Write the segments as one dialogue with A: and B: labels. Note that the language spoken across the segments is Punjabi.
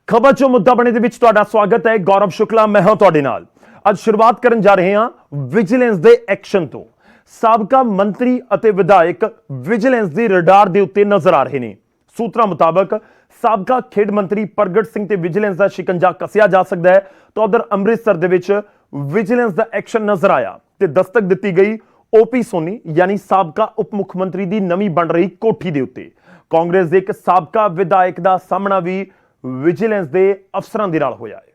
A: खबर चो मुद्दा बने दे विच तुहाडा स्वागत है। गौरव शुक्ला मैं हां तुहाडे नाल। अज शुरुआत करन जा रहे हां विजिलेंस दे एक्शन तो। साबका मंत्री अते विधायक विजिलेंस दी रडार दे उत्ते नजर आ रहे ने। सूत्रों मुताबक साबका खेड मंत्री प्रगट सिंह ते विजिलेंस दा शिकंजा कसिया जा सकदा है। तो उधर अमृतसर दे विच विजिलेंस दा एक्शन नजर आया ते दस्तक दित्ती गई ओपी सोनी यानी साबका उप मुख्यमंत्री दी नवीं बन रही कोठी दे उत्ते। कांग्रेस दे एक साबका विधायक दा सामना भी विजिलेंस दे अफसरां दे नाल होया है।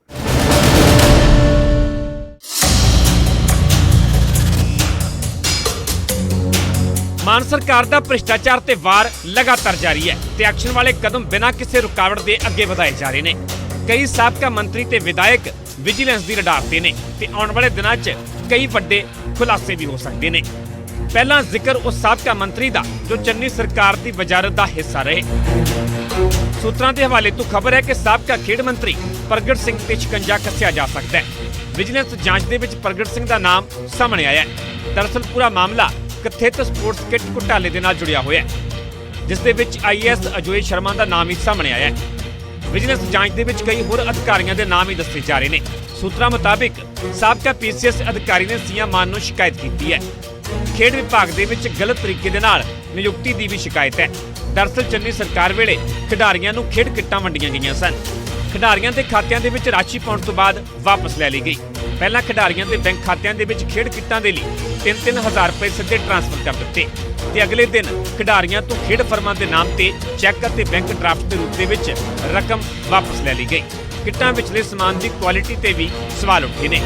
B: मान सरकार दा भ्रिष्टाचार ते वार लगातार जारी है ते एक्शन वाले कदम बिना किसी रुकावट दे अगे वधाए जा रहे ने। कई साबका मंत्री ते विधायक विजिलेंस दी रडार ते ने ते आउण वाले दिनां 'च कई वड्डे खुलासे भी हो सकते ने। पहला जिक्र उस साबका मंत्री दा जो चन्नी सरकार दी वजारत दा हिस्सा रहे। सूत्रां के हवाले तो खबर है कि साबका खेड मंत्री प्रगट सिंह ते शिकंजा कसिया जा सकता है। विजिलेंस जांच दे विच प्रगट सिंह दा नाम सामने आया है। दरअसल पूरा मामला कथित स्पोर्ट्स किट घोटाले दे नाल जुड़िया होया है, जिस दे विच IAS अजय शर्मा दा नाम ही सामने आया है। विजिलेंस जांच दे विच कई होर अधिकारियों के नाम ही दसे जा रहे हैं। सूत्रां मुताबिक साबका PCS अधिकारी ने सीएम मान नूं शिकायत की है। खेड विभाग दे विच गलत तरीके दे नाल नियुक्ति की भी शिकायत है। दरअसल चन्नी सरकार वेले खिडारियों नूं खेड किट्टां वंडियां गईयां सन। खिडारियों के खात्यां दे विच राशि पाउण तो बाद वापस लै ली गई। पहला खिडारियों के बैंक खात्यां दे विच खेड किट्टां दे लई 3-3 हज़ार रुपए सीधे ट्रांसफर कर दिते ते अगले दिन खिडारियों तो खेड फर्मां दे नाम ते चैक अते बैंक ड्राफ्ट के रूप दे विच रकम वापस लै ली गई। किट्टां विचले समान की क्वालिटी ते भी सवाल उठे ने।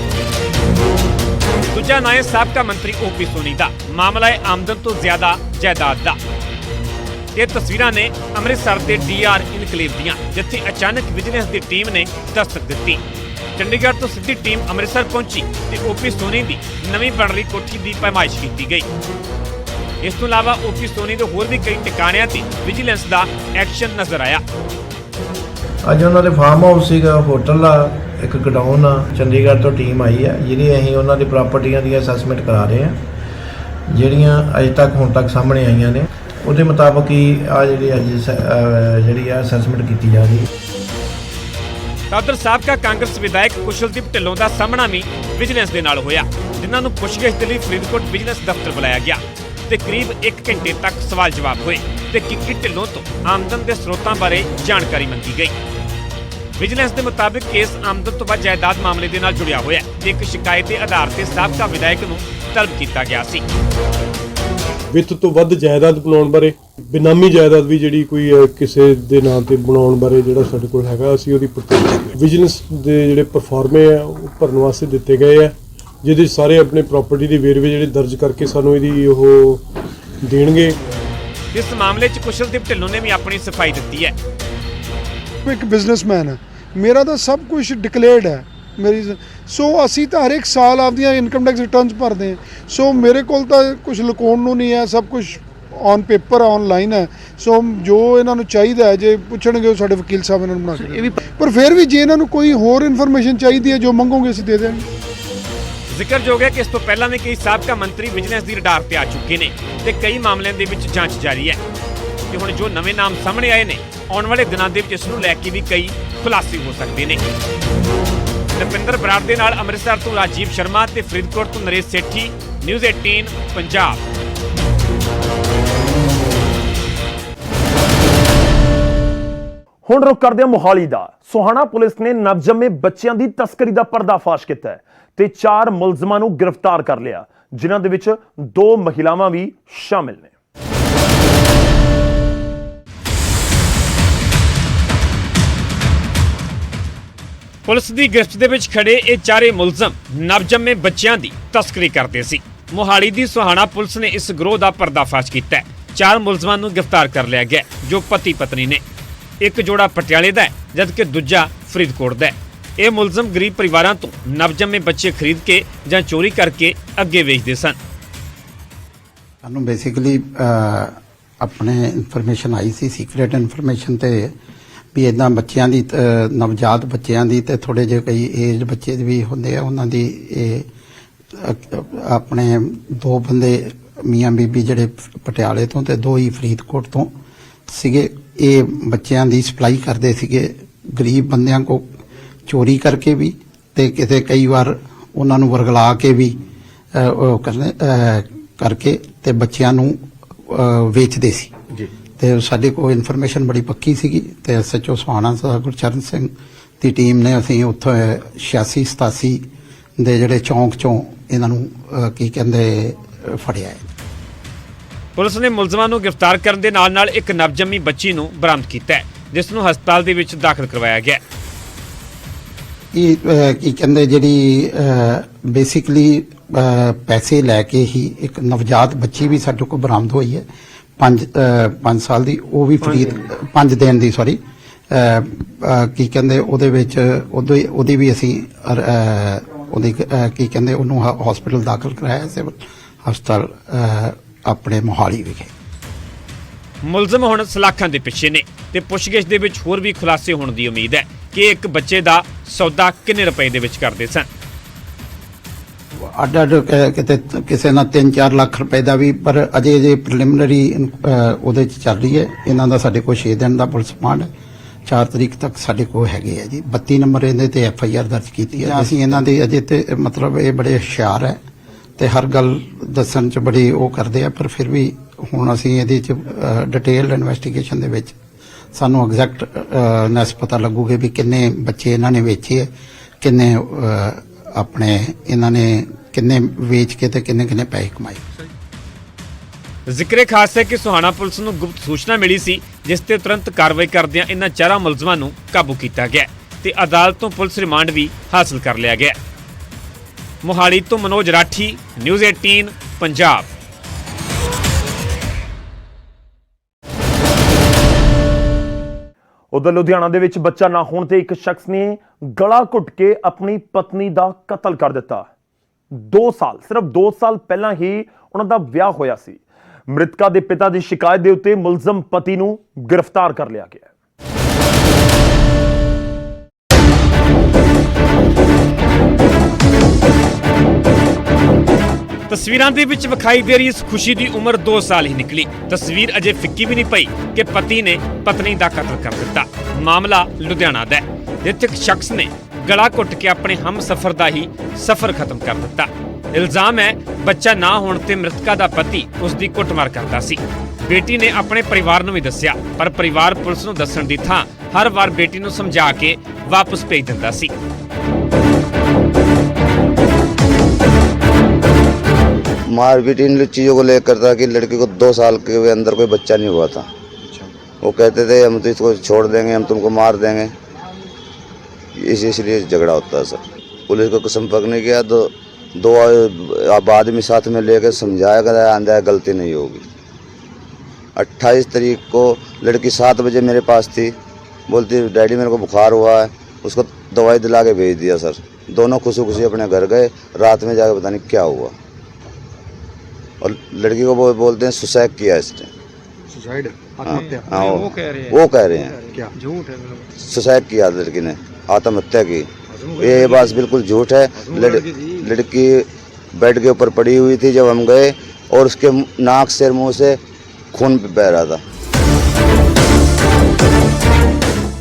B: दूजा नाम है साबका मंत्री ओपी सोनी दा। मामला है आमदन तो ज्यादा जायदाद दा। ये तस्वीरां ने अमृतसर के DR इनकलेव दियां, जिथे अचानक विजिलेंस की टीम ने दस्तक दी। चंडीगढ़ तो सीधी टीम अमृतसर पहुंची ते ओपी सोनी की नवीं बन रही कोठी की पैमाइश की गई। इस तो इलावा ओपी सोनी के होर भी कई ठिकाणियां ते विजिलेंस का एक्शन नजर आया।
C: अज उन्होंने फार्म हाउस होटल आ एक गडाउन आ चंडीगढ़ तो टीम आई है जी अं उन्होंने प्रॉपर्टियां की असैसमेंट करा रहे हैं ਜਿਹੜੀਆਂ अज तक हुण तक सामने आईयां ने ਉਹਦੇ मुताबिक ही आ जी असैसमेंट की जा रही है।
B: उधर साबका कांग्रेस विधायक कुशलदीप ढिल्लों का सामना भी विजिलेंस के नाल होया, जिन्हां नूं पुछगिछ दे लई फरीदकोट विजिलेंस दफ्तर बुलाया गया ते करीब 1 घंटे तक सवाल जवाब हुए ते किक्की ढिल्लों तो आमदन के स्रोतों बारे जानकारी मंगी गई। विजिलेंस के मुताबिक केस आमदन तो वध जायदाद मामले के नाल जुड़िया होया ते एक शिकायत के आधार पर साबका विधायक नूं तलब किया गया सी।
D: ਵਿੱਤ ਤੋਂ ਵੱਧ ਜਾਇਦਾਦ ਬਣਾਉਣ ਬਾਰੇ ਬਿਨਾਮੀ ਜਾਇਦਾਦ ਵੀ ਜਿਹੜੀ ਕੋਈ ਕਿਸੇ ਦੇ ਨਾਂ ਤੇ ਬਣਾਉਣ ਬਾਰੇ ਜਿਹੜਾ ਸਾਡੇ ਕੋਲ ਹੈਗਾ ਅਸੀਂ ਉਹਦੀ ਵਿਜੀਲੈਂਸ ਦੇ ਜਿਹੜੇ ਪਰਫਾਰਮੇ ਆ ਉਹ ਭਰਨ ਵਾਸਤੇ ਦਿੱਤੇ ਗਏ ਆ, ਜਿਹਦੇ ਸਾਰੇ ਆਪਣੇ ਪ੍ਰਾਪਰਟੀ ਦੇ ਵੇਰਵੇ ਜਿਹੜੇ ਦਰਜ ਕਰਕੇ ਸਾਨੂੰ ਇਹਦੀ ਉਹ ਦੇਣਗੇ।
B: इस मामले च कुशलदीप ढिल्लों ने भी अपनी सफाई दी है।
E: एक बिजनेसमैन है, मेरा तो सब कुछ डिक्लेयर्ड है मेरी। सो असी तो हर एक साल आपदियां इनकम टैक्स रिटर्नस भरते हैं। सो मेरे को कुछ लुकाउण नूं नहीं है, सब कुछ ऑन पेपर ऑनलाइन है। सो जो इन्होंने चाहिए है जे पुछणगे साडे वकील साहब इन्होंने बना के, पर फिर भी जे इन्होंने कोई होर इन्फॉर्मेशन चाहिए है जो मंगोगे असीं दे देंगे।
B: जिक्रयोग है कि इस तो पहला भी कई साबका मंत्री विजिलेंस की रडार पर आ चुके हैं ते कई मामलों के विच जांच जारी है कि हुण जो नवे नाम सामने आए ने आने वाले दिनों के इस नूं लैके भी कई खुलासे हो सकते हैं। रविंदर बराड़ दे नाल अमृतसर तो राजीव शर्मा ते फरीदकोट तो नरेश सेठी, न्यूज़ 18 पंजाब।
A: हुण रुख करदे हां मोहाली दा। सोहाना पुलिस ने नवजन्मे बच्चों की तस्करी का पर्दाफाश किया ते 4 मुलजमां नूं गिरफ्तार कर लिया, जिन्हां दे विच 2 महिलावां भी शामिल ने।
B: पुलिस की गिरफ्त दे विच खड़े ये चारे मुलजम नवजन्मे बच्चों की तस्करी करते सी। मोहाली की सोहाना पुलिस ने इस गिरोह का पर्दाफाश किया। 4 मुलजमां नूं गिरफ्तार कर लिया गया, जो पति पत्नी ने। एक जोड़ा पटियाले का है जबकि दूजा फरीदकोट का है। ये मुलजम गरीब परिवारों तो नवजन्मे बच्चे खरीद के या चोरी करके अगे बेचते सन।
F: सानू बेसिकली अपने इन्फॉर्मेशन आई सी, सीक्रेट इन्फॉर्मेशन ते भी इदां बच्चों की नवजात बच्चों की तो थोड़े जे कई एज बच्चे भी होंगे उन्हों की अपने 2 बंदे मियाँ बीबी जड़े पटियाले तो 2 ही फरीदकोट तो सिगे ये बच्चों की सप्लाई करते सिगे ਗਰੀਬ ਬੰਦਿਆਂ ਕੋ ਚੋਰੀ ਕਰਕੇ ਵੀ ਤੇ ਕਿਤੇ ਕਈ ਵਾਰ ਉਹਨਾਂ ਨੂੰ ਵਰਗਲਾ ਕੇ ਵੀ ਉਹ ਕਰਕੇ ਤੇ ਬੱਚਿਆਂ ਨੂੰ ਵੇਚਦੇ ਸੀ
A: ਜੀ।
F: ਤੇ ਸਾਡੇ ਕੋਲ ਇਨਫੋਰਮੇਸ਼ਨ ਬੜੀ ਪੱਕੀ ਸੀਗੀ ਤੇ ਐਸਐਚਓ ਸੁਹਾਣਾ ਸਾਹਿਬ ਗੁਰਚਰਨ ਸਿੰਘ ਦੀ ਟੀਮ ਨੇ ਅਸੀਂ ਉੱਥੋਂ 86 87 ਦੇ ਜਿਹੜੇ ਚੌਂਕ ਚੋਂ ਇਹਨਾਂ ਨੂੰ ਫੜਿਆ ਹੈ।
B: ਪੁਲਿਸ ਨੇ ਮੁਲਜ਼ਮਾਂ ਨੂੰ ਗ੍ਰਿਫਤਾਰ ਕਰਨ ਦੇ ਨਾਲ-ਨਾਲ ਇੱਕ ਨਵਜੰਮੀ ਬੱਚੀ ਨੂੰ ਬਰਾਮਦ ਕੀਤਾ ਹੈ, ਜਿਸ ਨੂੰ ਹਸਪਤਾਲ ਦੇ ਵਿੱਚ ਦਾਖਲ ਕਰਵਾਇਆ ਗਿਆ।
F: ਇਹ ਜਿਹੜੀ ਬੇਸਿਕਲੀ ਪੈਸੇ ਲੈ ਕੇ ਹੀ ਇੱਕ ਨਵਜਾਤ ਬੱਚੀ ਵੀ ਸਾਡੇ ਕੋਲ ਬਰਾਮਦ ਹੋਈ ਹੈ 5 ਸਾਲ ਦੀ, ਉਹ ਵੀ ਫਰੀਦ 5 ਦਿਨ ਦੀ ਸੌਰੀ ਉਹਦੇ ਵਿੱਚ ਉਹਦੀ ਵੀ ਅਸੀਂ ਉਹਦੀ ਉਹਨੂੰ ਹਸਪੀਟਲ ਦਾਖਲ ਕਰਾਇਆ ਸਿਵਲ ਹਸਪਤਾਲ ਆਪਣੇ ਮੋਹਾਲੀ ਵਿਖੇ।
B: ਮੁਲਜ਼ਮ ਹੁਣ ਸਲਾਖਾਂ ਦੇ ਪਿੱਛੇ ਨੇ ਤੇ ਪੁੱਛਗਿੱਛ ਦੇ ਵਿੱਚ ਹੋਰ ਵੀ ਖੁਲਾਸੇ ਹੋਣ ਦੀ ਉਮੀਦ ਹੈ ਕਿ ਇੱਕ ਬੱਚੇ ਦਾ ਸੌਦਾ ਕਿੰਨੇ ਰੁਪਏ ਦੇ ਵਿੱਚ ਕਰਦੇ ਸਨ।
F: ਅੱਡ ਕਿਤੇ ਕਿਸੇ ਨਾਲ 3-4 ਲੱਖ ਰੁਪਏ ਦਾ ਵੀ, ਪਰ ਅਜੇ ਪ੍ਰੀਲਿਮਿਨਰੀ ਉਹਦੇ ਚ ਚੱਲ ਰਹੀ ਹੈ। ਇਹਨਾਂ ਦਾ ਸਾਡੇ ਕੋਲ 6 ਦਿਨ ਦਾ ਪੁਲਿਸ ਰਿਮਾਂਡ ਹੈ, 4 ਤਰੀਕ ਤੱਕ ਸਾਡੇ ਕੋਲ ਹੈਗੇ ਆ ਜੀ। 32 ਨੰਬਰ ਇਹਦੇ ਤੇ FIR ਦਰਜ ਕੀਤੀ ਹੈ। ਅਸੀਂ ਇਹਨਾਂ ਦੇ ਅਜੇ ਤੇ ਮਤਲਬ ਇਹ ਬੜੇ ਹੁਸ਼ਿਆਰ ਹੈ ਤੇ ਹਰ ਗੱਲ ਦੱਸਣ ਚ ਬੜੀ ਉਹ ਕਰਦੇ ਆ, ਪਰ ਫਿਰ ਵੀ ਹੁਣ ਅਸੀਂ ਇਹਦੇ ਚ ਡਿਟੇਲਡ ਇਨਵੈਸਟੀਗੇਸ਼ਨ ਦੇ ਵਿੱਚ ਸਾਨੂੰ ਐਗਜ਼ੈਕਟ ਪਤਾ ਲੱਗੂਗੇ ਵੀ ਕਿੰਨੇ ਬੱਚੇ ਇਹਨਾਂ ਨੇ ਵੇਚੇ ਹੈ, ਕਿੰਨੇ ਆਪਣੇ ਇਹਨਾਂ ਨੇ ਕਿੰਨੇ ਵੇਚ ਕੇ ਤੇ ਕਿੰਨੇ ਪੈਸੇ ਕਮਾਏ।
B: ਜ਼ਿਕਰੇ ਖਾਸ ਹੈ ਕਿ ਸੁਹਾਣਾ ਪੁਲਿਸ ਨੂੰ ਗੁਪਤ ਸੂਚਨਾ ਮਿਲੀ ਸੀ, ਜਿਸ ਤੇ ਤੁਰੰਤ ਕਾਰਵਾਈ ਕਰਦਿਆਂ ਇਹਨਾਂ 4 ਮੁਲਜ਼ਮਾਂ ਨੂੰ ਕਾਬੂ ਕੀਤਾ ਗਿਆ ਤੇ ਅਦਾਲਤ ਤੋਂ ਪੁਲਿਸ ਰਿਮਾਂਡ ਵੀ ਹਾਸਲ ਕਰ ਲਿਆ ਗਿਆ। ਮੋਹਾਲੀ ਤੋਂ ਮਨੋਜ ਰਾਠੀ, ਨਿਊਜ਼ 18 ਪੰਜਾਬ।
A: ਉਧਰ ਲੁਧਿਆਣਾ ਦੇ ਵਿੱਚ ਬੱਚਾ ਨਾ ਹੋਣ ਤੇ ਇੱਕ ਸ਼ਖਸ ਨੇ ਗਲਾ ਘੁੱਟ ਕੇ ਆਪਣੀ ਪਤਨੀ ਦਾ ਕਤਲ ਕਰ ਦਿੱਤਾ। 2 ਸਾਲ ਸਿਰਫ 2 ਸਾਲ ਪਹਿਲਾਂ ਹੀ ਉਹਨਾਂ ਦਾ ਵਿਆਹ ਹੋਇਆ ਸੀ। ਮ੍ਰਿਤਕਾ ਦੇ ਪਿਤਾ ਦੀ ਸ਼ਿਕਾਇਤ ਦੇ ਉੱਤੇ ਮੁਲਜ਼ਮ ਪਤੀ ਨੂੰ ਗ੍ਰਿਫਤਾਰ ਕਰ ਲਿਆ ਗਿਆ।
B: ਤਸਵੀਰਾਂ ਦੇ ਵਿੱਚ ਵਿਖਾਈ ਦੇ ਰਹੀ ਇਸ ਖੁਸ਼ੀ ਦੀ ਉਮਰ 2 ਸਾਲ ਹੀ ਨਿਕਲੀ। ਤਸਵੀਰ ਅਜੇ ਫਿੱਕੀ ਵੀ ਨਹੀਂ ਪਈ ਕਿ ਪਤੀ ਨੇ ਪਤਨੀ ਦਾ ਕਤਲ ਕਰ ਦਿੱਤਾ। ਮਾਮਲਾ ਲੁਧਿਆਣਾ ਦਾ ਹੈ, ਜਿੱਥੇ ਇੱਕ ਸ਼ਖਸ ਨੇ ਗਲਾ ਘੁੱਟ ਕੇ ਆਪਣੇ ਹਮਸਫਰ ਦਾ ਹੀ ਸਫ਼ਰ ਖਤਮ ਕਰ ਦਿੱਤਾ। ਇਲਜ਼ਾਮ ਹੈ ਬੱਚਾ ਨਾ ਹੋਣ ਤੇ ਮ੍ਰਿਤਕਾ ਦਾ ਪਤੀ ਉਸ ਦੀ ਕੁੱਟਮਾਰ ਕਰਦਾ ਸੀ। ਬੇਟੀ ਨੇ ਆਪਣੇ ਪਰਿਵਾਰ ਨੂੰ ਵੀ ਦੱਸਿਆ, ਪਰ ਪਰਿਵਾਰ ਪੁਲਿਸ ਨੂੰ ਦੱਸਣ ਦੀ ਥਾਂ ਹਰ ਵਾਰ ਬੇਟੀ ਨੂੰ ਸਮਝਾ ਕੇ ਵਾਪਸ ਭੇਜ ਦਿੰਦਾ ਸੀ।
G: मारपीट इन चीज़ों को लेकर था कि लड़के को 2 साल के अंदर कोई बच्चा नहीं हुआ था। वो कहते थे हम तो इसको छोड़ देंगे, हम तुमको मार देंगे, इसलिए झगड़ा होता है सर। पुलिस को संपर्क नहीं किया तो 2 आदमी साथ में लेकर समझाया गया आंदा गलती नहीं होगी। 28 तारीख को लड़की 7 बजे मेरे पास थी, बोलती डैडी मेरे को बुखार हुआ है, उसको दवाई दिला के भेज दिया सर। दोनों खुशी खुशी अपने घर गए। रात में जाकर पता नहीं क्या हुआ और लड़की को बोलते हैं सुसाइड किया इसने।
H: सुसाइड आत्महत्या?
G: हाँ,
H: वो
G: कह रहे हैं
H: क्या झूठ है?
G: सुसाइड किया लड़की ने, आत्महत्या की। ये बात बिल्कुल झूठ है। लड़की बेड के ऊपर पड़ी हुई थी जब हम गए और उसके नाक से मुंह से खून बह रहा था।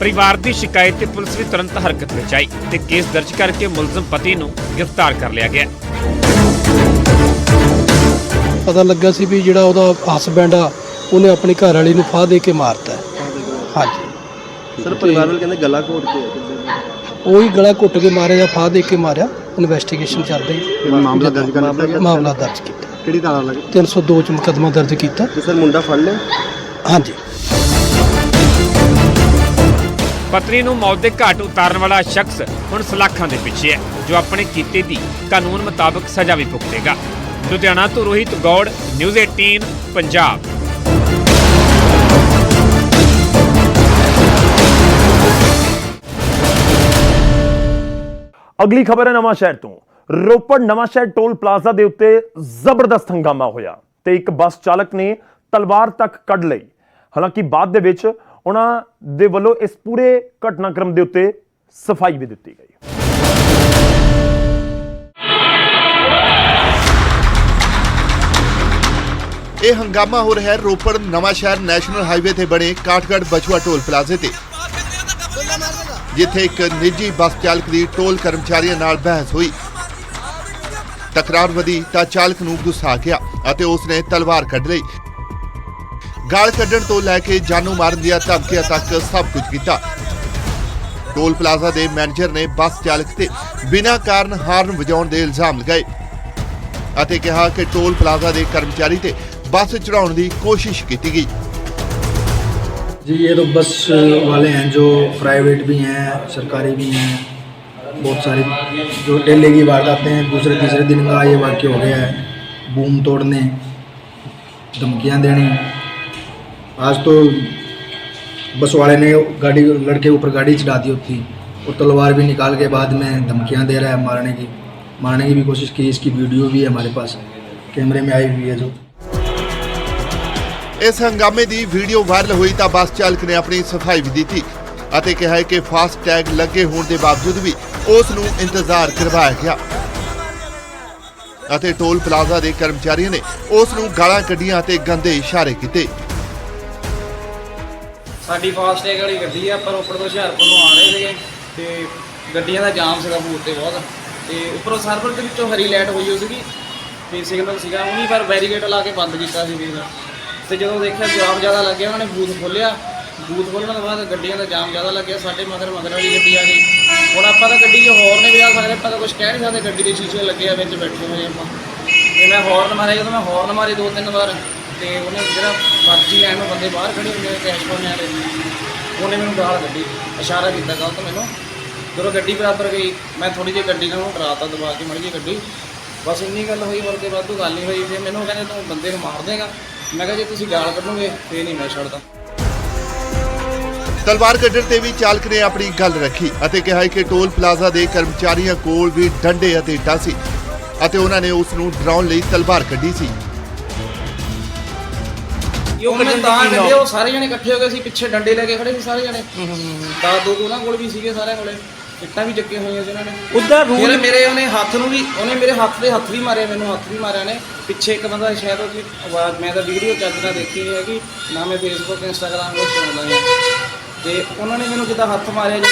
B: ਪਰਿਵਾਰ ਦੀ ਸ਼ਿਕਾਇਤ ਤੇ ਪੁਲਿਸ ਵੀ ਤੁਰੰਤ ਹਰਕਤ ਵਿੱਚ ਆਈ ਤੇ ਕੇਸ ਦਰਜ ਕਰਕੇ ਮੁਲਜ਼ਮ ਪਤੀ ਨੂੰ ਗ੍ਰਿਫਤਾਰ ਕਰ ਲਿਆ ਗਿਆ।
I: ਪਤਾ ਲੱਗਾ ਸੀ ਵੀ ਜਿਹੜਾ ਉਹਦਾ ਹਸਬੈਂਡ ਆ ਉਹਨੇ ਆਪਣੀ ਘਰ ਵਾਲੀ ਨੂੰ ਫਾਹ ਦੇ ਕੇ ਮਾਰਤਾ। ਹਾਂਜੀ
H: ਸਰ ਪਰਿਵਾਰ ਵਾਲੇ ਕਹਿੰਦੇ ਗਲਾ ਘੋਟ ਕੇ
I: ਉਹੀ ਗਲਾ ਘੁੱਟ ਕੇ ਮਾਰਿਆ ਜਾਂ ਫਾਹ ਦੇ ਕੇ ਮਾਰਿਆ। ਇਨਵੈਸਟੀਗੇਸ਼ਨ ਚੱਲ ਰਹੀ।
H: ਮਾਮਲਾ ਦਰਜ ਕਰ ਲਿਆ ਗਿਆ।
I: ਮਾਮਲਾ ਦਰਜ ਕੀਤਾ।
H: ਕਿਹੜੀ ਧਾਰਾ ਲੱਗੀ?
I: 302 ਚ ਮੁਕੱਦਮਾ ਦਰਜ ਕੀਤਾ।
H: ਤੇ ਸਰ ਮੁੰਡਾ ਫੜ ਲਿਆ?
I: ਹਾਂਜੀ।
B: ਪਤਨੀ ਨੂੰ ਮੌਤ ਦੇ ਘਾਟ ਉਤਾਰਨ ਵਾਲਾ ਸ਼ਖਸ ਹੁਣ ਸਲਾਖਾਂ ਦੇ ਪਿੱਛੇ ਹੈ, ਜੋ ਆਪਣੇ ਕੀਤੇ ਦੀ ਕਾਨੂੰਨ ਮੁਤਾਬਕ ਸਜ਼ਾ ਵੀ ਭੁਗਤੇਗਾ। ਲੁਧਿਆਣਾ ਤੋਂ ਰੋਹਿਤ ਗੌੜ, ਨਿਊਜ਼ 18 ਪੰਜਾਬ।
A: ਅਗਲੀ ਖਬਰ ਹੈ ਨਵਾਂ ਸ਼ਹਿਰ ਤੋਂ। ਰੋਪੜ ਨਵਾਂ ਸ਼ਹਿਰ ਟੋਲ ਪਲਾਜ਼ਾ ਦੇ ਉੱਤੇ ਜ਼ਬਰਦਸਤ ਹੰਗਾਮਾ ਹੋਇਆ ਤੇ ਇੱਕ ਬੱਸ ਚਾਲਕ ਨੇ ਤਲਵਾਰ ਤੱਕ ਕੱਢ ਲਈ। ਹਾਲਾਂਕਿ ਬਾਅਦ ਦੇ ਵਿੱਚ ਉਹਨਾਂ ਦੇ ਵੱਲੋਂ ਇਸ ਪੂਰੇ ਘਟਨਾਕ੍ਰਮ ਦੇ ਉੱਤੇ ਸਫਾਈ ਵੀ ਦਿੱਤੀ ਗਈ।
J: ਇਹ ਹੰਗਾਮਾ ਹੋ ਰਿਹਾ ਹੈ ਰੋਪੜ ਨਵਾਂ ਸ਼ਹਿਰ ਨੈਸ਼ਨਲ ਹਾਈਵੇ ਤੇ ਬਣੇ ਕਾਠਗੜ੍ਹ ਬਛੂਆ ਟੋਲ ਪਲਾਜ਼ੇ ਤੇ। ਜਿੱਥੇ ਇੱਕ ਨਿੱਜੀ ਬੱਸ ਚਾਲਕ ਦੀ ਟੋਲ ਕਰਮਚਾਰੀਆਂ ਨਾਲ ਬਹਿਸ ਹੋਈ। ਤਕਰਾਰ ਵਧੀ ਤਾਂ ਚਾਲਕ ਨੂੰ ਗੁੱਸਾ ਆ ਗਿਆ ਅਤੇ ਉਸਨੇ ਤਲਵਾਰ ਕੱਢ ਲਈ। ਗਾਲ ਕੱਢਣ ਤੋਂ ਲੈ ਕੇ ਜਾਨੋਂ ਮਾਰਨ ਦੀਆਂ ਧਮਕੀਆਂ ਤੱਕ ਸਭ ਕੁਝ ਕੀਤਾ। ਟੋਲ ਪਲਾਜ਼ਾ ਦੇ ਮੈਨੇਜਰ ਨੇ ਬੱਸ ਚਾਲਕ ਤੇ ਬਿਨਾਂ ਕਾਰਨ ਹਾਰਨ ਵਜਾਉਣ ਦੇ ਇਲਜ਼ਾਮ ਲਗਾਏ ਅਤੇ ਕਿਹਾ ਕਿ ਟੋਲ ਪਲਾਜ਼ਾ ਦੇ ਕਰਮਚਾਰੀ ਤੇ ਬੱਸ ਚੜਾਉਣ ਦੀ ਕੋशिश ਕੀਤੀ गई।
I: जी ये तो बस वाले हैं जो प्राइवेट भी हैं, सरकारी भी हैं, बहुत सारे जो डेली की वारदातें हैं। दूसरे तीसरे दिन का ये वाक्य हो गया है, बूम तोड़ने, धमकियां देनी। आज तो बस वाले ने गाड़ी लड़के के ऊपर गाड़ी चढ़ा दी होती और तलवार भी निकाल के बाद में धमकियां दे रहा है, मारने की भी कोशिश की। इसकी वीडियो भी है हमारे पास, कैमरे में आई हुई है जो।
J: इस हंगामे की वीडियो वायरल हुई तो बस चालक ने अपनी सफाई भी दी ਅਤੇ ਕਿਹਾ ਕਿ ਫਾਸਟ ਟੈਗ ਲੱਗੇ ਹੋਣ ਦੇ ਬਾਵਜੂਦ ਵੀ ਉਸ ਨੂੰ ਇੰਤਜ਼ਾਰ ਕਰਵਾਇਆ ਗਿਆ ਅਤੇ ਟੋਲ ਪਲਾਜ਼ਾ ਦੇ ਕਰਮਚਾਰੀਆਂ ਨੇ ਉਸ ਨੂੰ ਗਾਲਾਂ ਕੱਢੀਆਂ ਅਤੇ ਗੰਦੇ ਇਸ਼ਾਰੇ ਕੀਤੇ।
K: ਸਾਡੀ ਫਾਸਟ ਟੈਗ ਵਾਲੀ ਗੱਡੀ ਆ, ਪਰ ਉੱਪਰ ਤੋਂ ਹੁਸ਼ਿਆਰਪੁਰ ਨੂੰ ਆ ਰਹੇ ਸੀਗੇ ਤੇ ਗੱਡੀਆਂ ਦਾ ਜਾਮ ਸੀਗਾ ਬੂਟ ਤੇ ਬਹੁਤ, ਤੇ ਉੱਪਰੋਂ ਸਰਵਰ ਦੇ ਵਿੱਚੋਂ ਹਰੀ ਲਾਈਟ ਹੋਈ ਹੋਈ ਸੀਗੀ ਤੇ ਸਿਗਨਲ ਸੀਗਾ, ਉਹਨੀ ਪਰ ਬੈਰੀਕੇਡ ਲਾ ਕੇ ਬੰਦ ਕੀਤਾ ਸੀ ਵੀਰ। ਤੇ ਜਦੋਂ ਦੇਖਿਆ ਜਾਮ ਜ਼ਿਆਦਾ ਲੱਗਿਆ, ਉਹਨਾਂ ਨੇ ਬੂਥ ਖੋਲ੍ਹਿਆ। ਬੂਥ ਖੋਲ੍ਹਣ ਤੋਂ ਬਾਅਦ ਗੱਡੀਆਂ ਦਾ ਜਾਮ ਜ਼ਿਆਦਾ ਲੱਗਿਆ। ਸਾਡੇ ਮਗਰ ਵਾਲੀ ਗੱਡੀ ਆ ਗਈ। ਹੁਣ ਆਪਾਂ ਤਾਂ ਗੱਡੀ 'ਚ ਹੌਰਨ ਨਹੀਂ ਵਜਾ ਸਕਦੇ, ਆਪਾਂ ਤਾਂ ਕੁਛ ਕਹਿ ਨਹੀਂ ਸਕਦੇ। ਗੱਡੀ ਦੇ ਸ਼ੀਸ਼ੇ ਲੱਗੇ ਆ, ਵਿੱਚ ਬੈਠੇ ਹੋਏ ਆਪਾਂ, ਤੇ ਮੈਂ ਹੌਰਨ ਮਾਰਿਆ। ਜਦੋਂ ਮੈਂ ਹੌਰਨ ਮਾਰੀ 2-3 ਵਾਰ, ਤੇ ਉਹਨੇ ਜਿਹੜਾ ਪਰਚੀ ਲੈਣ ਨੂੰ ਬੰਦੇ ਬਾਹਰ ਖੜੇ ਹੁੰਦੇ ਕੈਸ਼ ਪਾਉਣੇ ਵਾਲੇ, ਉਹਨੇ ਮੈਨੂੰ ਗਾਲ ਕੱਢੀ, ਇਸ਼ਾਰਾ ਕੀਤਾ ਗਲਤ ਮੈਨੂੰ। ਜਦੋਂ ਗੱਡੀ ਬਰਾਬਰ ਗਈ, ਮੈਂ ਥੋੜ੍ਹੀ ਜਿਹੀ ਗੱਡੀ ਨਾਲ ਡਰਾਤਾ, ਦਬਾ ਕੇ ਮੜ ਗਈ ਗੱਡੀ। ਬਸ ਇੰਨੀ ਗੱਲ ਹੋਈ, ਮੁੜ ਕੇ ਵਾਧੂ ਗੱਲ ਨਹੀਂ ਹੋਈ। ਫਿਰ ਮੈਨੂੰ ਕਹਿੰਦੇ ਤੂੰ ਬੰਦੇ ਨੂੰ ਮਾਰ ਦੇਗਾ। ਮੈਂ ਕਿਹਾ ਜੇ ਤੁਸੀਂ ਗਾਲ ਕੱਢੋਗੇ ਫੇਰ ਨਹੀਂ ਮੈਂ ਛੱਡਦਾ।
J: ਤਲਵਾਰ ਕੱਢਣ ਤੇ ਵੀ ਚਾਲਕ ਨੇ ਆਪਣੀ ਗੱਲ ਰੱਖੀ ਅਤੇ ਕਿਹਾ ਕਿ ਟੋਲ ਪਲਾਜ਼ਾ ਦੇ ਕਰਮਚਾਰੀਆਂ ਕੋਲ ਵੀ ਡੰਡੇ ਅਤੇ ਇੱਟਾਂ ਸੀ ਅਤੇ ਉਹਨਾਂ ਨੇ ਉਸ ਨੂੰ ਡਰਾਉਣ ਲਈ ਤਲਵਾਰ ਕੱਢੀ ਸੀ।
K: ਉਹ ਸਾਰੇ ਜਣੇ ਇਕੱਠੇ ਹੋ ਗਏ ਸੀ, ਪਿੱਛੇ ਡੰਡੇ ਲੈ ਕੇ ਖੜੇ ਸੀ ਸਾਰੇ ਜਣੇ। ਤਾਂ ਦੋ ਉਹਨਾਂ ਕੋਲ ਵੀ ਸੀਗੇ, ਸਾਰਿਆਂ ਕੋਲੇ ਇੱਟਾਂ ਵੀ ਚੱਕੀਆਂ ਹੋਈਆਂ ਸੀ ਉਹਨਾਂ ਨੇ। ਫਿਰ ਮੇਰੇ ਉਹਨੇ ਹੱਥ ਨੂੰ ਵੀ, ਉਹਨੇ ਮੇਰੇ ਹੱਥ ਵੀ ਮਾਰਿਆ, ਮੈਨੂੰ ਹੱਥ ਵੀ ਮਾਰਿਆ ਨੇ। ਪਿੱਛੇ ਇੱਕ ਬੰਦਾ ਸ਼ਾਇਦ ਉਹਦੀ ਆਵਾਜ਼, ਮੈਂ ਤਾਂ ਵੀਡੀਓ ਚੱਜ ਨਾਲ ਦੇਖੀ ਨਹੀਂ ਹੈਗੀ ਨਾ, ਮੈਂ ਫੇਸਬੁੱਕ ਇੰਸਟਾਗ੍ਰਾਮ ਕੁਛ ਚਲਾਉਂਦਾ ਹਾਂ। ਤੇ ਉਹਨਾਂ ਨੇ ਮੈਨੂੰ ਜਿੱਦਾਂ ਹੱਥ ਮਾਰਿਆ, ਜਦੋਂ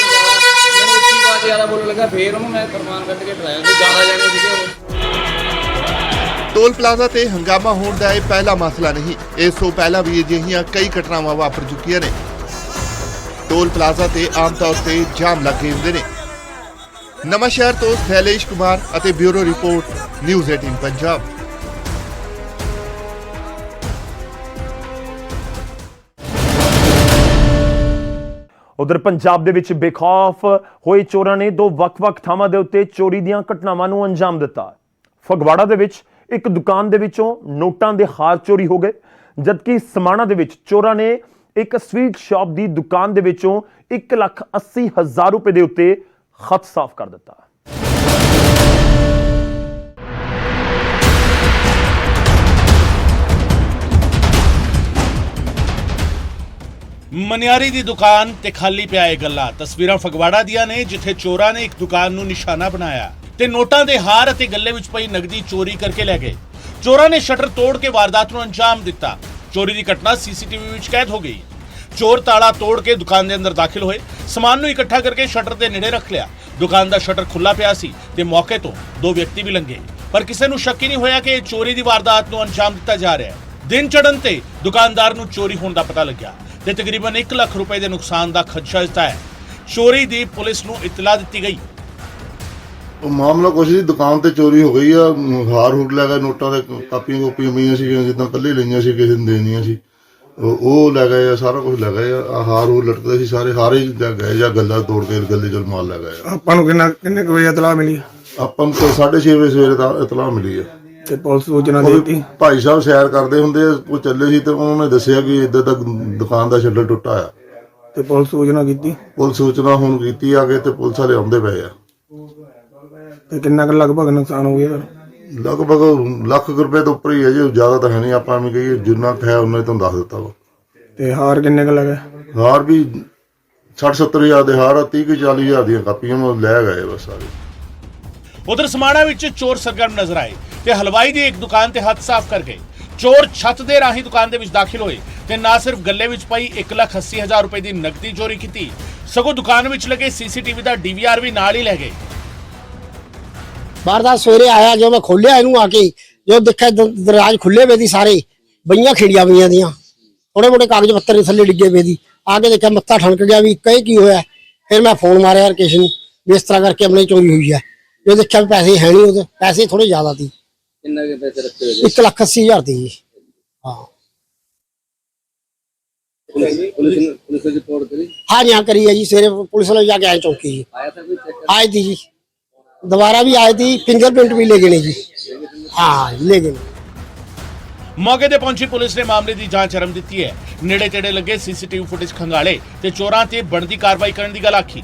K: ਮੈਨੂੰ ਉੱਚੀ ਆਵਾਜ਼ ਜ਼ਿਆਦਾ ਬੋਲਣ ਲੱਗਾ, ਫੇਰ ਉਹਨੂੰ ਮੈਂ ਕੁਰਬਾਨ ਕੱਢ ਕੇ ਡਰਾਇਆ। ਤੇ ਜ਼ਿਆਦਾ ਜਾਣੇ ਸੀਗੇ ਉਹ।
J: ਟੋਲ ਪਲਾਜ਼ਾ ਤੇ ਹੰਗਾਮਾ ਹੋਣ ਦਾ ਇਹ ਪਹਿਲਾ ਮਸਲਾ ਨਹੀਂ। ਇਸ ਤੋਂ ਪਹਿਲਾਂ ਵੀ ਅਜਿਹੀਆਂ ਕਈ ਘਟਨਾਵਾਂ ਵਾਪਰ ਚੁੱਕੀਆਂ ਨੇ। ਟੋਲ ਪਲਾਜ਼ਾ ਤੇ ਆਮ ਤੌਰ ਤੇ ਜਾਮ ਲੱਗੇ ਹੁੰਦੇ ਨੇ। ਨਵਾਂ ਸ਼ਹਿਰ ਤੋਂ ਸ਼ੈਲੇਸ਼ ਕੁਮਾਰ ਅਤੇ ਬਿਊਰੋ ਰਿਪੋਰਟ, ਨਿਊਜ਼ 18 ਪੰਜਾਬ।
A: ਉਧਰ ਪੰਜਾਬ ਦੇ ਵਿੱਚ ਬੇਖੌਫ ਹੋਏ ਚੋਰਾਂ ਨੇ ਦੋ ਵੱਖ-ਵੱਖ ਥਾਵਾਂ ਦੇ ਉੱਤੇ ਚੋਰੀ ਦੀਆਂ ਘਟਨਾਵਾਂ ਨੂੰ ਅੰਜਾਮ ਦਿੱਤਾ। ਫਗਵਾੜਾ ਦੇ ਵਿੱਚ ਇੱਕ ਦੁਕਾਨ ਦੇ ਵਿੱਚੋਂ ਨੋਟਾਂ ਦੇ ਹਾਰ ਚੋਰੀ ਹੋ ਗਏ, ਜਦਕਿ ਸਮਾਣਾ ਦੇ ਵਿੱਚ ਚੋਰਾਂ ਨੇ ਇੱਕ ਸਵੀਟ ਸ਼ਾਪ ਦੀ ਦੁਕਾਨ ਦੇ ਵਿੱਚੋਂ 1,80,000 ਰੁਪਏ ਦੇ ਉੱਤੇ ਖੱਤ ਸਾਫ਼ ਕਰ ਦਿੱਤਾ।
L: ਮਨਿਆਰੀ ਦੀ ਦੁਕਾਨ ਤੇ ਖਾਲੀ ਪਿਆ ਇਹ ਗੱਲਾ। ਤਸਵੀਰਾਂ ਫਗਵਾੜਾ ਦੀਆਂ ਨੇ, ਜਿੱਥੇ ਚੋਰਾਂ ਨੇ ਇੱਕ ਦੁਕਾਨ ਨੂੰ ਨਿਸ਼ਾਨਾ ਬਣਾਇਆ ਤੇ ਨੋਟਾਂ ਦੇ ਹਾਰ ਅਤੇ ਗੱਲੇ ਵਿੱਚ ਪਈ ਨਗਦੀ ਚੋਰੀ ਕਰਕੇ ਲੈ ਗਏ। ਚੋਰਾਂ ਨੇ ਸ਼ਟਰ ਤੋੜ ਕੇ ਵਾਰਦਾਤ ਨੂੰ ਅੰਜਾਮ ਦਿੱਤਾ। ਚੋਰੀ ਦੀ ਘਟਨਾ ਸੀਸੀਟੀਵੀ ਵਿੱਚ ਕੈਦ ਹੋ ਗਈ। ਚੋਰ ਤਾਲਾ ਤੋੜ ਕੇ ਦੁਕਾਨ ਦੇ ਅੰਦਰ ਦਾਖਲ ਹੋਏ, ਸਮਾਨ ਨੂੰ ਇਕੱਠਾ ਕਰਕੇ ਸ਼ਟਰ ਦੇ ਨੇੜੇ ਰੱਖ ਲਿਆ। ਦੁਕਾਨ ਦਾ ਸ਼ਟਰ ਖੁੱਲਾ ਪਿਆ ਸੀ ਤੇ ਮੌਕੇ ਤੋਂ ਦੋ ਵਿਅਕਤੀ ਵੀ ਲੰਘੇ, ਪਰ ਕਿਸੇ ਨੂੰ ਸ਼ੱਕ ਹੀ ਨਹੀਂ ਹੋਇਆ ਕਿ ਚੋਰੀ ਦੀ ਵਾਰਦਾਤ ਨੂੰ ਅੰਜਾਮ ਦਿੱਤਾ ਜਾ ਰਿਹਾ ਹੈ। ਦਿਨ ਚੜ੍ਹਨ ਤੇ ਦੁਕਾਨਦਾਰ ਨੂੰ ਚੋਰੀ ਹੋਣ ਦਾ ਪਤਾ ਲੱਗਿਆ ਤੇ ਤਕਰੀਬਨ 1 ਲੱਖ ਰੁਪਏ ਦੇ ਨੁਕਸਾਨ ਦਾ ਖਦਸ਼ਾ ਦਿੱਤਾ ਹੈ। ਚੋਰੀ ਦੀ ਪੁਲਿਸ ਨੂੰ ਇਤਲਾਹ ਦਿੱਤੀ ਗਈ।
M: ਉਹ ਮਾਮਲਾ ਕੁਛ ਨਹੀਂ, ਦੁਕਾਨ ਤੇ ਚੋਰੀ ਹੋ ਗਈ ਆ। ਹਾਰ ਹੁਰ ਲੈ ਗਏ, ਨੋਟਾਂ ਦੇ ਕਾਪੀਆਂ ਪਈਆਂ ਸੀ, ਜਿੱਦਾਂ ਕੱਲੇ ਲਈਆਂ ਸੀ, ਕਿਸੇ ਨੂੰ ਦੇਣੀਆਂ ਸੀ, ਉਹ ਲੈ ਗਏ ਆ। ਸਾਰਾ ਕੁਝ ਲੈ ਗਏ ਆ। ਹਾਰ ਹੁਰ ਲਟਕਦੇ ਸੀ, ਸਾਰੇ ਹਾਰੇ ਲੈ ਗਏ ਜਾਂ ਗੱਲਾਂ ਤੋੜ ਕੇ ਗੱਲੇ ਚੋਂ ਮਾਲ ਲੈ ਗਏ।
I: ਆਪਾਂ ਨੂੰ ਕਿੰਨੇ ਕੁ ਵਜੇ ਇਤਲਾਹ ਮਿਲੀ?
M: ਆਪਾਂ ਨੂੰ 6:30 ਵਜੇ ਸਵੇਰੇ ਦਾ ਇਤਲਾਹ ਮਿਲੀ ਆ।
I: ਤੇ ਪੁਲਿਸ ਸੂਚਨਾ ਦਿੱਤੀ?
M: ਭਾਈ ਸਾਹਿਬ ਸੈਰ ਕਰਦੇ ਹੁੰਦੇ ਆ, ਉਹ ਚੱਲੇ ਸੀ ਤੇ ਉਹਨਾਂ ਨੇ ਦੱਸਿਆ ਕਿ ਇੱਦਾਂ ਦਾ ਦੁਕਾਨ ਦਾ ਸ਼ਟਰ ਟੁੱਟਾ ਆ।
I: ਤੇ ਪੁਲਿਸ ਸੂਚਨਾ ਕੀਤੀ?
M: ਪੁਲਿਸ ਸੂਚਨਾ ਹੁਣ ਕੀਤੀ ਆ ਕੇ ਤੇ ਪੁਲਿਸ ਵਾਲੇ ਆਉਂਦੇ ਪਏ ਆ।
I: ਤੇ ਕਿੰਨਾ ਕੁ ਲਗਭਗ ਨੁਕਸਾਨ ਹੋ ਗਿਆ?
M: ਲਗਭਗ ਲੱਖ ਰੁਪਏ ਤੋਂ ਉੱਪਰ ਹੀ ਹੈ ਜੀ, ਜ਼ਿਆਦਾ ਤਾਂ ਹੈ ਨਹੀਂ। ਆਪਾਂ ਐਵੇਂ ਕਹੀਏ ਜਿੰਨਾ ਹੈ ਉਹਨਾਂ ਨੇ ਤੁਹਾਨੂੰ ਦੱਸ ਦਿੱਤਾ ਵਾ।
I: ਤੇ ਹਾਰ ਕਿੰਨੇ ਕੁ ਲੱਗੇ?
M: ਹਾਰ ਵੀ 60-70 ਹਜ਼ਾਰ ਦੇ ਹਾਰ, 30-40 ਹਜ਼ਾਰ ਦੀਆਂ ਕਾਪੀਆਂ ਲੈ ਗਏ ਬਸ ਸਾਰੇ।
L: ਉਧਰ ਸਮਾਣਾ ਵਿੱਚ ਚੋਰ ਸਰਗਰਮ ਨਜ਼ਰ ਆਏ ਤੇ ਹਲਵਾਈ ਦੀ ਇੱਕ ਦੁਕਾਨ ਤੇ ਹੱਥ ਸਾਫ਼ ਕਰ ਗਏ। ਚੋਰ ਛੱਤ ਦੇ ਰਾਹੀਂ ਦੁਕਾਨ ਦੇ ਵਿੱਚ ਦਾਖਲ ਹੋਏ ਤੇ ਨਾ ਸਿਰਫ ਗੱਲੇ ਵਿੱਚ ਪਈ 1,80,000 ਰੁਪਏ ਦੀ ਨਕਦੀ ਚੋਰੀ ਕੀਤੀ, ਸਗੋਂ ਦੁਕਾਨ ਵਿੱਚ ਲੱਗੇ ਸੀਸੀਟੀਵੀ ਦਾ DVR ਵੀ ਨਾਲ ਹੀ ਲੈ ਗਏ।
I: वारदात सवेरे आया जो मैं खोलिया इनू आके जो देखा दरवाज खुले पे दी सारे बइयां खिड़िया पईयां दियां थोड़े मोटे कागज पत्तर थल्ले डिगे पे दी आके देखा मत्था ठनक गया भी कहे की होया। फिर मैं फोन मारे यार किसी नूं भी इस तरह करके अपनी चोरी हुई है। जो देखा भी पैसे है नहीं उहदे पैसे थोड़े ज्यादा थी 1,80,000 थी। हाँ हाँ जी हाँ करी है जी सवेरे पुलिस वाले जाके आए चौकी जी आए थी जी दोबारा भी आए थी फिंगरप्रिंट भी ले गए जी। हाँ ले गए।
L: ਮੌਕੇ ਤੇ ਪਹੁੰਚੀ ਪੁਲਿਸ ਨੇ ਮਾਮਲੇ ਦੀ ਜਾਂਚ ਆਰੰਭ ਦਿੱਤੀ ਹੈ। ਨੇੜੇ ਤੇੜੇ ਲੱਗੇ ਸੀਸੀਟੀਵੀ ਫੁਟੇਜ ਖੰਗਾਲੇ ਤੇ ਚੋਰਾਂ ਤੇ ਬਣਦੀ ਕਾਰਵਾਈ ਕਰਨ ਦੀ ਗੱਲ ਆਖੀ।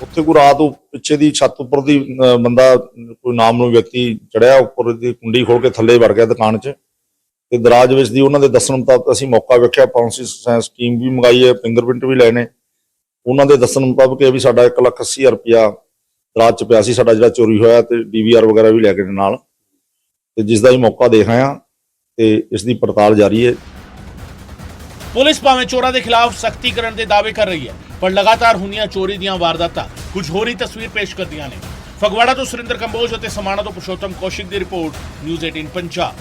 M: ਉੱਥੇ ਕੋਈ ਰਾਤ ਨੂੰ ਪਿੱਛੇ ਦੀ ਛੱਤ ਉੱਪਰ ਦੀ ਬੰਦਾ ਕੋਈ ਨਾਮ ਨੂੰ ਵਿਅਕਤੀ ਚੜਿਆ ਉੱਪਰ ਦੀ ਕੁੰਡੀ ਖੋਲ ਕੇ ਥੱਲੇ ਵੜ ਗਿਆ ਦੁਕਾਨ 'ਚ ਤੇ ਦਰਾਜ ਵਿੱਚ ਦੀ ਉਹਨਾਂ ਦੇ ਦੱਸਣ ਮੁਤਾਬਕ ਅਸੀਂ ਮੌਕਾ ਵੇਖਿਆ, ਫੋਰੈਂਸਿਕ ਸਾਇੰਸ ਟੀਮ ਵੀ ਮੰਗਾਈ ਹੈ, ਫਿੰਗਰਪ੍ਰਿੰਟ ਵੀ ਲਏ ਨੇ। ਉਹਨਾਂ ਦੇ ਦੱਸਣ ਮੁਤਾਬਕ ਇਹ ਵੀ ਸਾਡਾ 1,80,000 ਰੁਪਇਆ ਦਰਾਜ 'ਚ ਪਿਆ ਸੀ ਸਾਡਾ ਜਿਹੜਾ ਚੋਰੀ ਹੋਇਆ ਤੇ DVR ਵਗੈਰਾ ਵੀ ਲੈ ਕੇ ਨਾਲ ਤੇ ਜਿਸ ਦਾ ਹੀ ਮੌਕਾ ਦੇਖ ਆਇਆ ਤੇ ਇਸ ਦੀ ਪੜਤਾਲ ਜਾਰੀ ਹੈ।
L: ਪੁਲਿਸ ਭਾਵੇਂ ਚੋਰਾਂ ਦੇ ਖਿਲਾਫ ਸਖਤੀ ਕਰਨ ਦੇ ਦਾਅਵੇ ਕਰ ਰਹੀ ਹੈ ਪਰ ਲਗਾਤਾਰ ਹੁੰਦੀਆਂ ਚੋਰੀ ਦੀਆਂ ਵਾਰਦਾਤਾਂ ਕੁਝ ਹੋਰ ਹੀ ਤਸਵੀਰ ਪੇਸ਼ ਕਰਦੀਆਂ ਨੇ। ਫਗਵਾੜਾ ਤੋਂ ਸੁਰਿੰਦਰ ਕੰਬੋਜ ਅਤੇ ਸਮਾਣਾ ਤੋਂ ਪੁਰਸ਼ੋਤਮ ਕੌਸ਼ਿਕ ਦੀ ਰਿਪੋਰਟ, ਨਿਊਜ਼ 18 ਪੰਜਾਬ।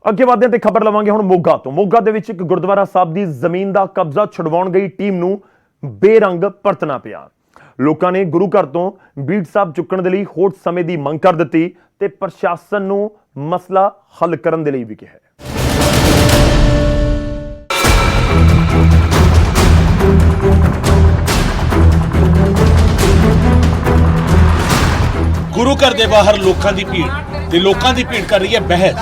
A: ਅੱਗੇ ਵਧਦੇ ਹਾਂ ਤੇ ਖਬਰ ਲਵਾਂਗੇ ਹੁਣ ਮੋਗਾ ਤੋਂ। ਮੋਗਾ ਦੇ ਵਿੱਚ ਇੱਕ ਗੁਰਦੁਆਰਾ ਸਾਹਿਬ ਦੀ ਜ਼ਮੀਨ ਦਾ ਕਬਜ਼ਾ ਛੁਡਵਾਉਣ ਗਈ ਟੀਮ ਨੂੰ ਬੇਰੰਗ ਪਰਤਣਾ ਪਿਆ। ਲੋਕਾਂ ਨੇ ਗੁਰੂ ਘਰ ਤੋਂ ਬੀੜ ਸਾਹਿਬ ਚੁੱਕਣ ਦੇ ਲਈ ਹੋਰ ਸਮੇਂ ਦੀ ਮੰਗ ਕਰ ਦਿੱਤੀ ਤੇ ਪ੍ਰਸ਼ਾਸਨ ਨੂੰ ਮਸਲਾ ਹੱਲ ਕਰਨ ਦੇ ਲਈ ਵੀ ਕਿਹਾ।
L: ਗੁਰੂ ਘਰ ਦੇ ਬਾਹਰ ਲੋਕਾਂ ਦੀ ਭੀੜ ਤੇ ਲੋਕਾਂ ਦੀ ਭੀੜ ਕਰ ਰਹੀ ਹੈ ਬਹਿਸ।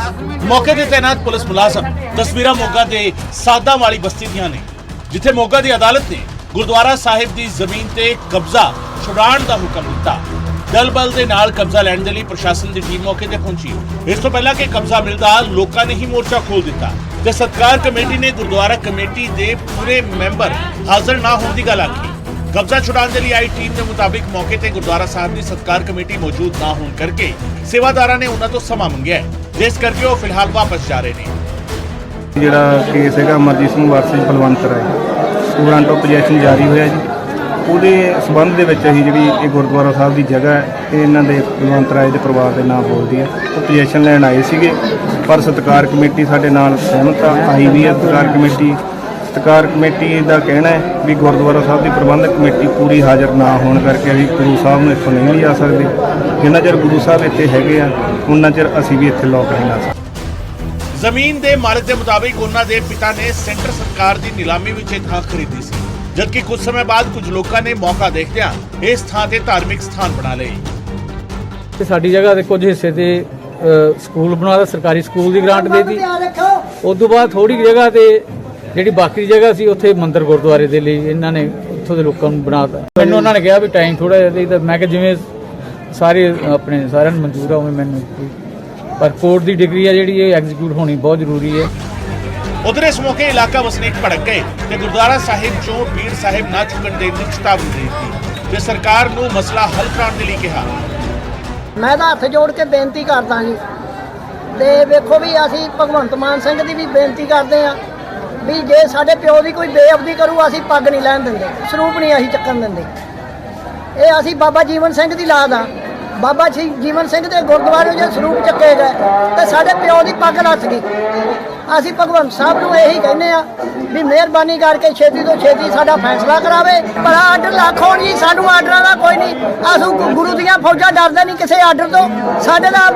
L: ਮੌਕੇ ਤੇ ਤੈਨਾਤ ਪੁਲਿਸ ਮੁਲਾਜ਼ਮ। ਤਸਵੀਰਾਂ ਮੋਗਾ ਦੇ ਸਾਦਾ ਵਾਲੀ ਬਸਤੀ ਦੀਆਂ ਨੇ ਜਿੱਥੇ ਮੋਗਾ ਦੀ ਅਦਾਲਤ ਨੇ ਗੁਰਦੁਆਰਾ ਸਾਹਿਬ ਦੀ ਜ਼ਮੀਨ ਤੇ ਕਬਜ਼ਾ ਛੁਡਾਉਣ ਦਾ ਹੁਕਮ ਦਿੱਤਾ। ਦਲ ਬਲ ਦੇ ਨਾਲ ਕਬਜ਼ਾ ਲੈਣ ਦੇ ਲਈ ਪ੍ਰਸ਼ਾਸਨ ਦੀ ਟੀਮ ਮੌਕੇ ਤੇ ਪਹੁੰਚੀ। ਇਸ ਤੋਂ ਪਹਿਲਾਂ ਕਿ ਕਬਜ਼ਾ ਮਿਲਦਾ ਲੋਕਾਂ ਨੇ ਹੀ ਮੋਰਚਾ ਖੋਲ ਦਿੱਤਾ ਤੇ ਸਤਕਾਰ ਕਮੇਟੀ ਨੇ ਗੁਰਦੁਆਰਾ ਕਮੇਟੀ ਦੇ ਪੂਰੇ ਮੈਂਬਰ ਹਾਜ਼ਰ ਨਾ ਹੋਣ ਦੀ ਗੱਲ ਆਖੀ। ਕਬਜ਼ਾ ਛੁਡਾਉਣ ਦੇ ਲਈ ਆਈ ਟੀਮ ਦੇ ਮੁਤਾਬਿਕ ਮੌਕੇ ਤੇ ਗੁਰਦੁਆਰਾ ਸਾਹਿਬ ਦੀ ਸਤਕਾਰ ਕਮੇਟੀ ਮੌਜੂਦ ਨਾ ਹੋਣ ਕਰਕੇ ਸੇਵਾਦਾਰਾਂ ਨੇ ਉਹਨਾਂ ਤੋਂ ਸਮਾਂ ਮੰਗਿਆ ਜਿਸ ਕਰਕੇ ਉਹ ਫਿਲਹਾਲ ਵਾਪਸ ਜਾ ਰਹੇ ਨੇ।
N: ਜਿਹੜਾ ਕੇਸ ਹੈਗਾ ਅਮਰਜੀਤ ਸਿੰਘ ਵਾਰਸੀ ਬਲਵੰਤ ਰਾਏ ਵਾਰੰਟ ਆਫ ਪੋਜੈਸ਼ਨ ਜਾਰੀ ਹੋਇਆ ਜੀ। ਉਹਦੇ ਸਬੰਧ ਦੇ ਵਿੱਚ ਅਸੀਂ ਜਿਹੜੀ ਇਹ ਗੁਰਦੁਆਰਾ ਸਾਹਿਬ ਦੀ ਜਗ੍ਹਾ ਹੈ ਇਹ ਇਹਨਾਂ ਦੇ ਬਲਵੰਤ ਰਾਏ ਦੇ ਪਰਿਵਾਰ ਦੇ ਨਾਮ ਬੋਲਦੀ ਹੈ। ਉਹ ਪੋਜੈਸ਼ਨ ਲੈਣ ਆਏ ਸੀਗੇ ਪਰ ਸਤਕਾਰ ਕਮੇਟੀ ਸਾਡੇ ਨਾਲ ਸਹਿਮਤ ਆਈ ਵੀ ਹੈ। ਸਤਕਾਰ ਕਮੇਟੀ ਦਾ ਕਹਿਣਾ ਹੈ ਵੀ ਗੁਰਦੁਆਰਾ ਸਾਹਿਬ ਦੀ ਪ੍ਰਬੰਧਕ ਕਮੇਟੀ ਪੂਰੀ ਹਾਜ਼ਰ ਨਾ ਹੋਣ ਕਰਕੇ ਅਸੀਂ ਗੁਰੂ ਸਾਹਿਬ ਨੂੰ ਇੱਥੋਂ ਨਹੀਂ ਲਿਜਾ ਸਕਦੇ। ਜਿੰਨਾ ਚਿਰ ਗੁਰੂ ਸਾਹਿਬ ਇੱਥੇ ਹੈਗੇ ਆ ਉਹਨਾਂ ਚਿਰ ਅਸੀਂ ਵੀ ਇੱਥੇ ਲੋਕ ਨਹੀਂ ਲਾ ਸਕਦੇ।
L: ਜ਼ਮੀਨ ਦੇ ਮਾਲਕ ਦੇ ਮੁਤਾਬਿਕ ਉਹਨਾਂ ਦੇ ਪਿਤਾ ਨੇ ਸੈਂਟਰ ਸਰਕਾਰ ਦੀ ਨਿਲਾਮੀ ਵਿੱਚ ਇਹ ਥਾਂ ਖਰੀਦੀ ਸੀ ਜਦਕਿ ਕੁਝ ਸਮੇਂ ਬਾਅਦ ਕੁਝ ਲੋਕਾਂ ਨੇ ਮੌਕਾ ਦੇਖਦਿਆਂ ਇਸ ਥਾਂ ਤੇ ਧਾਰਮਿਕ ਸਥਾਨ ਬਣਾ ਲਏ।
O: ਤੇ ਸਾਡੀ ਜਗ੍ਹਾ ਦੇ ਕੁਝ ਹਿੱਸੇ ਤੇ ਸਕੂਲ ਬਣਾਇਆ, ਸਰਕਾਰੀ ਸਕੂਲ ਦੀ ਗ੍ਰਾਂਟ ਦੇ ਦਿੱਤੀ। ਉਸ ਤੋਂ ਬਾਅਦ ਥੋੜੀ ਜਗ੍ਹਾ ਤੇ ਜਿਹੜੀ ਬਾਕੀ ਜਗ੍ਹਾ ਸੀ ਉੱਥੇ ਮੰਦਿਰ ਗੁਰਦੁਆਰੇ ਦੇ ਲਈ ਇਹਨਾਂ ਨੇ ਉੱਥੋਂ ਦੇ ਲੋਕਾਂ ਨੂੰ ਬਣਾਤਾ। ਮੈਨੂੰ ਉਹਨਾਂ ਨੇ ਕਿਹਾ ਵੀ ਟਾਈਮ ਥੋੜਾ ਜਿਹਾ ਦੇ ਤਾਂ ਮੈਂ ਕਿਹਾ ਜਿਵੇਂ ਸਾਰੇ ਆਪਣੇ ਸਾਰਿਆਂ ਨੂੰ ਮਨਜ਼ੂਰ ਆ ਉਵੇਂ ਮੈਨੂੰ ਪਰ ਕੋਰਟ ਦੀ ਡਿਗਰੀ ਆ ਜਿਹੜੀ ਇਹ ਐਗਜ਼ੀਕਿਊਟ ਹੋਣੀ ਬਹੁਤ ਜ਼ਰੂਰੀ ਹੈ।
L: ਉਧਰ ਇਸ ਮੌਕੇ ਇਲਾਕਾ ਵਸਨੀਕ ਭੜਕ ਗਏ ਤੇ ਗੁਰਦੁਆਰਾ ਸਾਹਿਬ ਚੋਂ ਬੀੜ ਸਾਹਿਬ ਨਾ ਚੁੱਕਣ ਦੇ ਦੀ ਚੇਤਾਵਨੀ ਦੇ ਦਿੱਤੀ ਤੇ ਸਰਕਾਰ ਨੂੰ ਮਸਲਾ ਹੱਲ ਕਰਾਉਣ ਦੇ ਲਈ ਕਿਹਾ।
P: ਮੈਂ ਤਾਂ ਹੱਥ ਜੋੜ ਕੇ ਬੇਨਤੀ ਕਰਦਾ ਜੀ ਤੇ ਵੇਖੋ ਵੀ ਅਸੀਂ ਭਗਵੰਤ ਮਾਨ ਸਿੰਘ ਦੀ ਵੀ ਬੇਨਤੀ ਕਰਦੇ ਆ ਵੀ ਜੇ ਸਾਡੇ ਪਿਓ ਦੀ ਕੋਈ ਬੇਅਦਬੀ ਕਰੂ ਅਸੀਂ ਪੱਗ ਨਹੀਂ ਲੈਣ ਦਿੰਦੇ, ਸਰੂਪ ਨਹੀਂ ਅਸੀਂ ਚੱਕਣ ਦਿੰਦੇ। ਇਹ ਅਸੀਂ ਬਾਬਾ ਜੀਵਨ ਸਿੰਘ ਦੀ ਲਾਦ ਆ। ਬਾਬਾ ਜੀਵਨ ਸਿੰਘ ਦੇ ਗੁਰਦੁਆਰੇ ਜੇ ਸਰੂਪ ਚੱਕੇ ਗਏ ਤੇ ਸਾਡੇ ਪਿਓ ਦੀ ਪੱਗ ਲੱਥ ਗਈ। ਅਸੀਂ ਭਗਵੰਤ ਸਾਹਿਬ ਨੂੰ ਇਹੀ ਕਹਿੰਦੇ ਆ ਵੀ ਮਿਹਰਬਾਨੀ ਕਰਕੇ ਛੇਤੀ ਤੋਂ ਛੇਤੀ ਸਾਡਾ ਫੈਸਲਾ ਕਰਾਵੇ। ਪਰ ਆਰਡਰ ਲੱਖ ਹੋਣ ਜੀ, ਸਾਨੂੰ ਆਰਡਰਾਂ ਦਾ ਕੋਈ ਨਹੀਂ। ਅਸੀਂ ਗੁਰੂ ਦੀਆਂ ਫੌਜਾਂ ਡਰਦੇ ਨਹੀਂ ਕਿਸੇ ਆਰਡਰ ਤੋਂ। ਸਾਡੇ ਨਾਲ